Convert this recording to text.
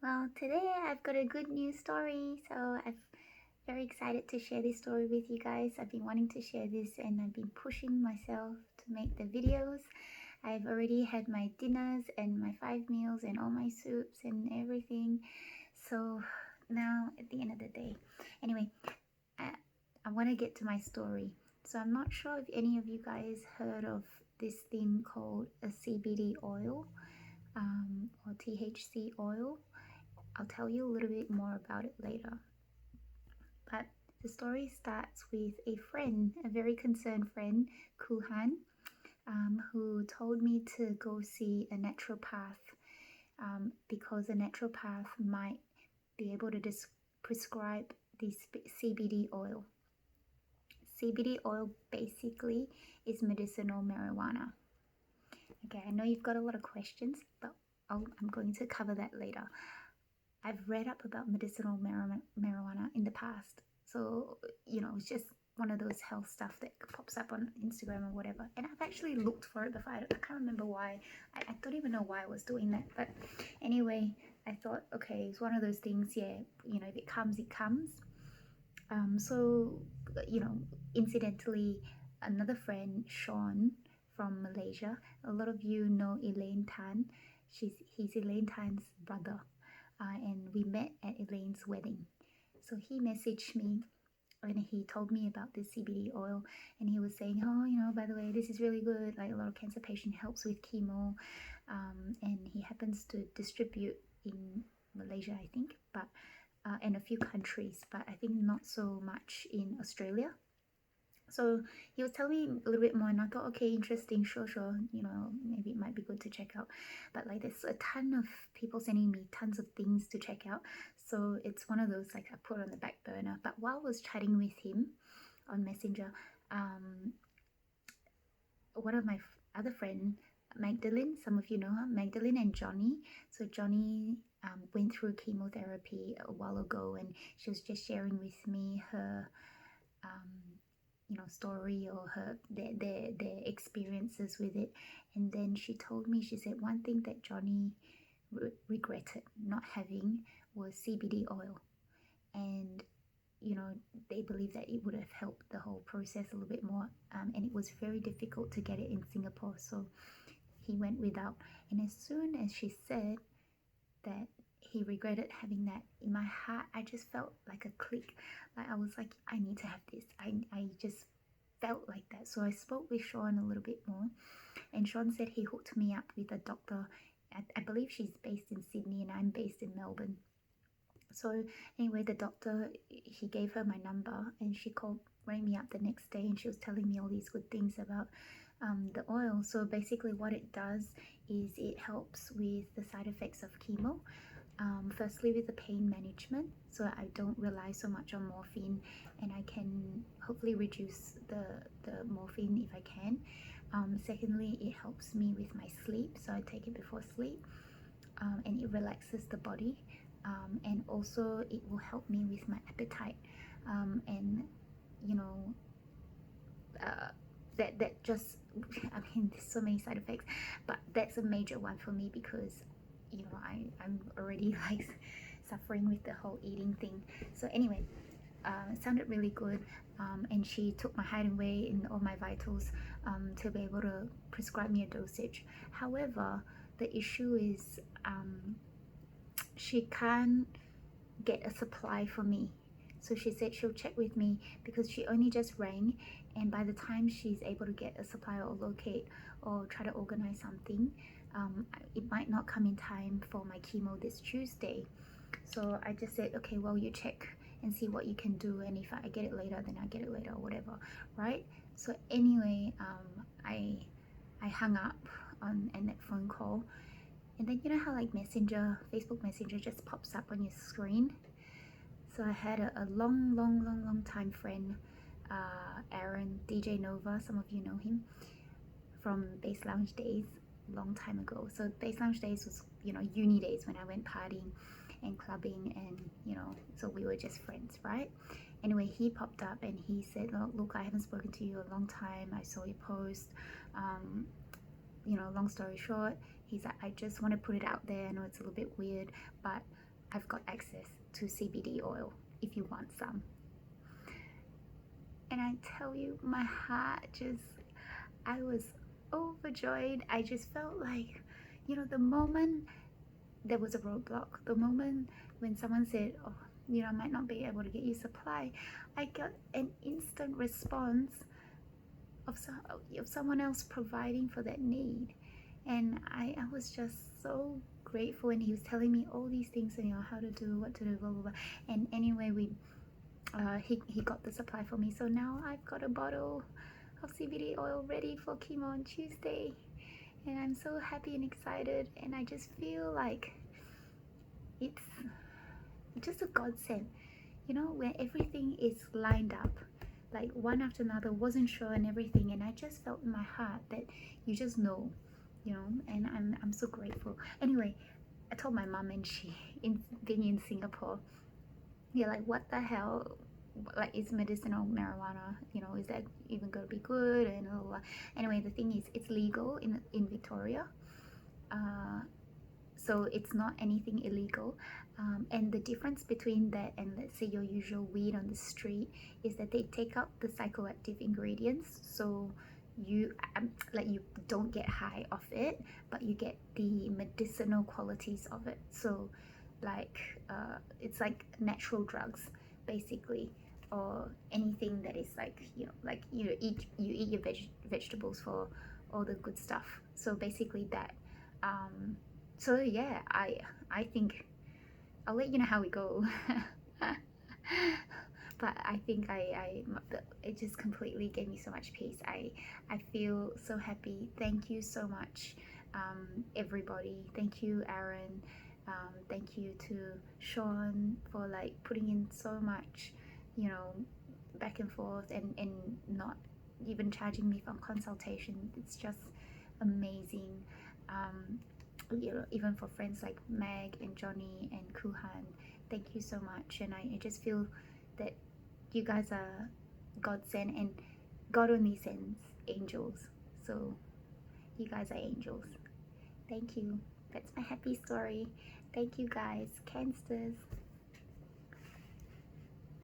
Well, today I've got a good news story, so I'm very excited to share this story with you guys. I've been wanting to share this and I've been pushing myself to make the videos. I've already had my dinners and my 5 meals and all my soups and everything. So now at the end of the day, anyway, I, I want to get to my story. So I'm not sure if any of you guys heard of this thing called a CBD oil or THC oil. I'll tell you a little bit more about it later. But the story starts with a friend, a very concerned friend, Kuhan, who told me to go see a naturopath because a naturopath might be able to prescribe this CBD oil. CBD oil basically is medicinal marijuana. Okay, I know you've got a lot of questions, but I'm going to cover that later. I've read up about medicinal marijuana in the past. So, it's just one of those health stuff that pops up on Instagram or whatever. And I've actually looked for it before. I can't remember why. I don't even know why I was doing that. But anyway, I thought, okay, it's one of those things, yeah, if it comes, it comes. So, incidentally, another friend, Sean from Malaysia, a lot of you know Elaine Tan. He's Elaine Tan's brother, and we met at Elaine's wedding. So he messaged me and he told me about this CBD oil, and he was saying, oh, by the way, this is really good. Like a lot of cancer patient helps with chemo, and he happens to distribute in Malaysia, I think, but and a few countries, but I think not so much in Australia. So he was telling me a little bit more, and I thought, okay, interesting, sure, maybe it might be good to check out. But like, there's a ton of people sending me tons of things to check out, so it's one of those like I put on the back burner. But while I was chatting with him on Messenger, one of my other friend, Magdalene, some of you know her, Magdalene and Johnny. So Johnny went through chemotherapy a while ago, and she was just sharing with me her story or their experiences with it. And then she told me, she said one thing that Johnny regretted not having was CBD oil. And they believe that it would have helped the whole process a little bit more, and it was very difficult to get it in Singapore, so he went without. And as soon as she said that he regretted having that, in my heart I just felt like a click. Like I was like, I need to have this. I just felt like that. So I spoke with Sean a little bit more, and Sean said he hooked me up with a doctor. I believe she's based in Sydney and I'm based in Melbourne. So anyway, the doctor, he gave her my number, and she rang me up the next day, and she was telling me all these good things about the oil. So basically what it does is it helps with the side effects of chemo. Firstly, with the pain management, so I don't rely so much on morphine, and I can hopefully reduce the morphine if I can. Secondly, it helps me with my sleep, so I take it before sleep, and it relaxes the body, and also it will help me with my appetite, and you know that just I mean, there's so many side effects, but that's a major one for me because I'm already like suffering with the whole eating thing. So anyway, it sounded really good, and she took my height and weight and all my vitals, to be able to prescribe me a dosage. However, the issue is, she can't get a supply for me. So she said she'll check with me because she only just rang, and by the time she's able to get a supply or locate or try to organize something, it might not come in time for my chemo this Tuesday. So I just said, okay, well, you check and see what you can do, and if I get it later, then I get it later or whatever, right? So anyway, I hung up on that phone call, and then you know how like Messenger, Facebook Messenger just pops up on your screen. So I had a long time friend, Aaron, DJ Nova, some of you know him from Bass Lounge days, long time ago. So Bass Lounge days was, uni days when I went partying and clubbing, and so we were just friends, right? Anyway, he popped up and he said, look, I haven't spoken to you a long time. I saw your post. Long story short, he's like, I just want to put it out there. I know it's a little bit weird, but I've got access to CBD oil if you want some. And I tell you, my heart just, I was overjoyed. I just felt like, you know, the moment there was a roadblock, the moment when someone said, oh, you know, I might not be able to get you supply, I got an instant response of someone else providing for that need. And I was just so grateful. And he was telling me all these things, and you know, how to do, what to do, blah blah blah. And anyway, he got the supply for me, so now I've got a bottle of CBD oil ready for chemo on Tuesday, and I'm so happy and excited. And I just feel like it's just a godsend, you know, where everything is lined up like one after another, wasn't sure and everything, and I just felt in my heart that you just know, you know. And I'm so grateful. Anyway, I told my mom, and she, being in Singapore, yeah, like what the hell, like is medicinal marijuana, you know, is that even going to be good? And blah, blah, blah. Anyway, the thing is, it's legal in Victoria, so it's not anything illegal. And the difference between that and, let's say, your usual weed on the street is that they take out the psychoactive ingredients, so you like, you don't get high off it, but you get the medicinal qualities of it. So like it's like natural drugs basically, or anything that is like, you know, like you eat your vegetables for all the good stuff. So basically that. So yeah, I think I'll let you know how we go. But I think it just completely gave me so much peace. I feel so happy. Thank you so much, everybody. Thank you, Aaron. Thank you to Sean for like putting in so much, you know, back and forth, and not even charging me for consultation. It's just amazing. You know, even for friends like Meg and Johnny and Kuhan, thank you so much. And I just feel that you guys are God sent, and God only sends angels. So you guys are angels. Thank you. That's my happy story. Thank you guys. Cancers.